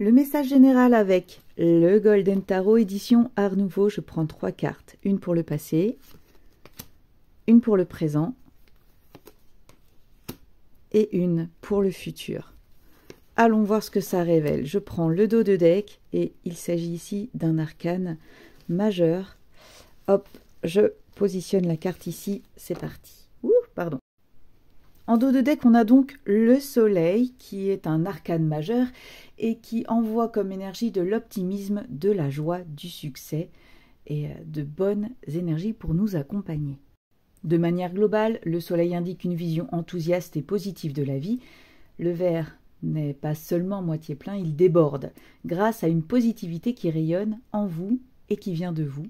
Le message général avec le Golden Tarot édition Art Nouveau. Je prends 3 cartes. Une pour le passé, une pour le présent et une pour le futur. Allons voir ce que ça révèle. Je prends le dos de deck et il s'agit ici d'un arcane majeur. Hop, je positionne la carte ici. C'est parti. Ouh, pardon. En dos de deck, on a donc le soleil qui est un arcane majeur et qui envoie comme énergie de l'optimisme, de la joie, du succès et de bonnes énergies pour nous accompagner. De manière globale, le soleil indique une vision enthousiaste et positive de la vie. Le verre n'est pas seulement moitié plein, il déborde grâce à une positivité qui rayonne en vous et qui vient de vous.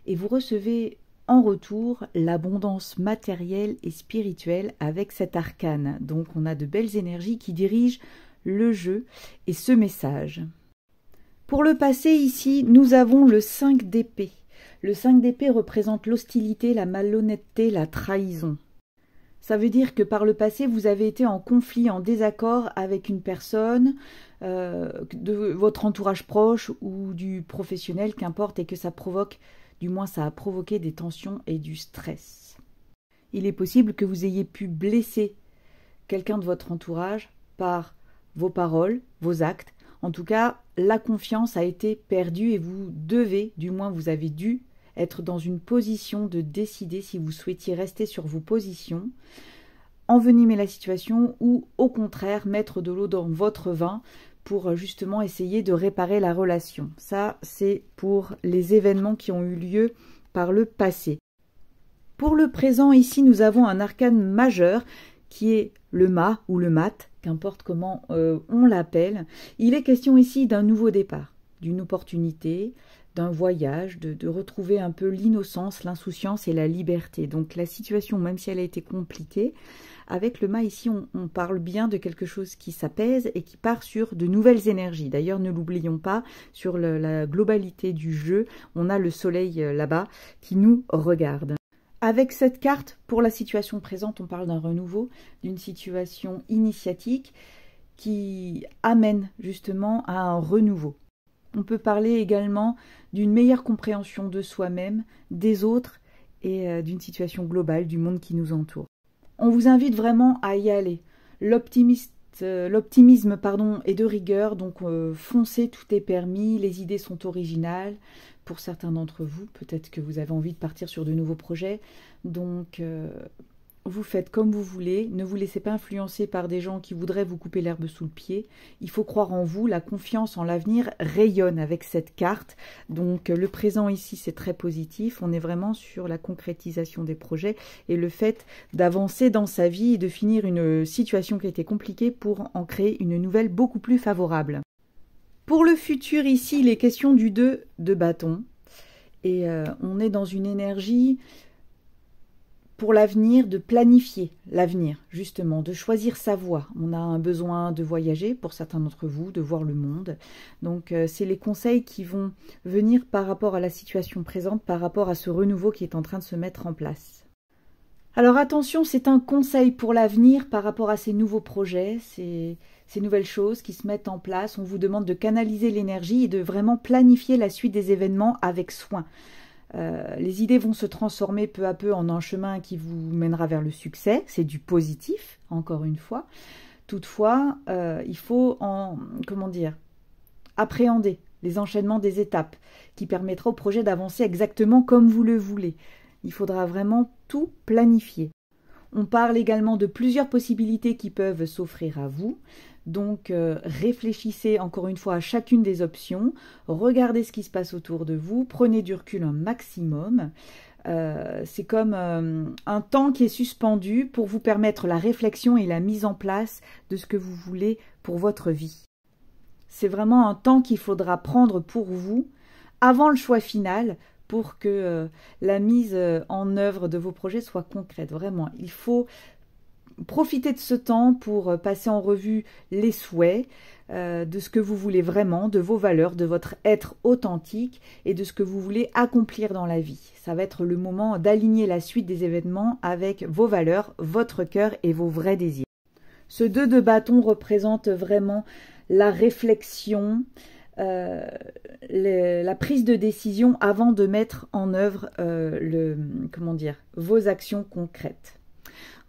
Et vous recevez en retour l'abondance matérielle et spirituelle avec cet arcane. Donc on a de belles énergies qui dirigent le jeu et ce message. Pour le passé ici, nous avons le 5 d'épée. Le 5 d'épée représente l'hostilité, la malhonnêteté, la trahison. Ça veut dire que par le passé, vous avez été en conflit, en désaccord avec une personne, de votre entourage proche ou du professionnel, qu'importe, et que ça provoque, du moins ça a provoqué des tensions et du stress. Il est possible que vous ayez pu blesser quelqu'un de votre entourage par vos paroles, vos actes. En tout cas, la confiance a été perdue et vous devez, du moins vous avez dû, être dans une position de décider si vous souhaitiez rester sur vos positions, envenimer la situation ou au contraire mettre de l'eau dans votre vin pour justement essayer de réparer la relation. Ça, c'est pour les événements qui ont eu lieu par le passé. Pour le présent, ici, nous avons un arcane majeur qui est le mât ou le mat, qu'importe comment on l'appelle. Il est question ici d'un nouveau départ, d'une opportunité, d'un voyage, de retrouver un peu l'innocence, l'insouciance et la liberté. Donc la situation, même si elle a été compliquée, avec le mât ici, on parle bien de quelque chose qui s'apaise et qui part sur de nouvelles énergies. D'ailleurs, ne l'oublions pas, sur la globalité du jeu, on a le soleil là-bas qui nous regarde. Avec cette carte, pour la situation présente, on parle d'un renouveau, d'une situation initiatique qui amène justement à un renouveau. On peut parler également d'une meilleure compréhension de soi-même, des autres et d'une situation globale du monde qui nous entoure. On vous invite vraiment à y aller. L'optimisme est de rigueur, donc foncez, tout est permis, les idées sont originales. Pour certains d'entre vous, peut-être que vous avez envie de partir sur de nouveaux projets, donc vous faites comme vous voulez, ne vous laissez pas influencer par des gens qui voudraient vous couper l'herbe sous le pied. Il faut croire en vous, la confiance en l'avenir rayonne avec cette carte. Donc le présent ici, c'est très positif. On est vraiment sur la concrétisation des projets et le fait d'avancer dans sa vie et de finir une situation qui a été compliquée pour en créer une nouvelle beaucoup plus favorable. Pour le futur ici, il est question du 2 de bâton. Et on est dans une énergie pour l'avenir, de planifier l'avenir, justement, de choisir sa voie. On a un besoin de voyager, pour certains d'entre vous, de voir le monde. Donc, c'est les conseils qui vont venir par rapport à la situation présente, par rapport à ce renouveau qui est en train de se mettre en place. Alors, attention, c'est un conseil pour l'avenir par rapport à ces nouveaux projets, ces nouvelles choses qui se mettent en place. On vous demande de canaliser l'énergie et de vraiment planifier la suite des événements avec soin. Les idées vont se transformer peu à peu en un chemin qui vous mènera vers le succès. C'est du positif, encore une fois. Toutefois, il faut appréhender les enchaînements des étapes qui permettra au projet d'avancer exactement comme vous le voulez. Il faudra vraiment tout planifier. On parle également de plusieurs possibilités qui peuvent s'offrir à vous. Donc, réfléchissez encore une fois à chacune des options, regardez ce qui se passe autour de vous, prenez du recul un maximum. C'est comme un temps qui est suspendu pour vous permettre la réflexion et la mise en place de ce que vous voulez pour votre vie. C'est vraiment un temps qu'il faudra prendre pour vous avant le choix final pour que la mise en œuvre de vos projets soit concrète. Vraiment, il faut profitez de ce temps pour passer en revue les souhaits de ce que vous voulez vraiment, de vos valeurs, de votre être authentique et de ce que vous voulez accomplir dans la vie. Ça va être le moment d'aligner la suite des événements avec vos valeurs, votre cœur et vos vrais désirs. Ce 2 de bâton représente vraiment la réflexion, la prise de décision avant de mettre en œuvre vos actions concrètes.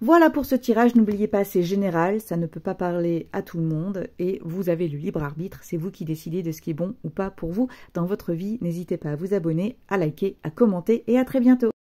Voilà pour ce tirage, n'oubliez pas, c'est général, ça ne peut pas parler à tout le monde et vous avez le libre arbitre, c'est vous qui décidez de ce qui est bon ou pas pour vous dans votre vie. N'hésitez pas à vous abonner, à liker, à commenter et à très bientôt.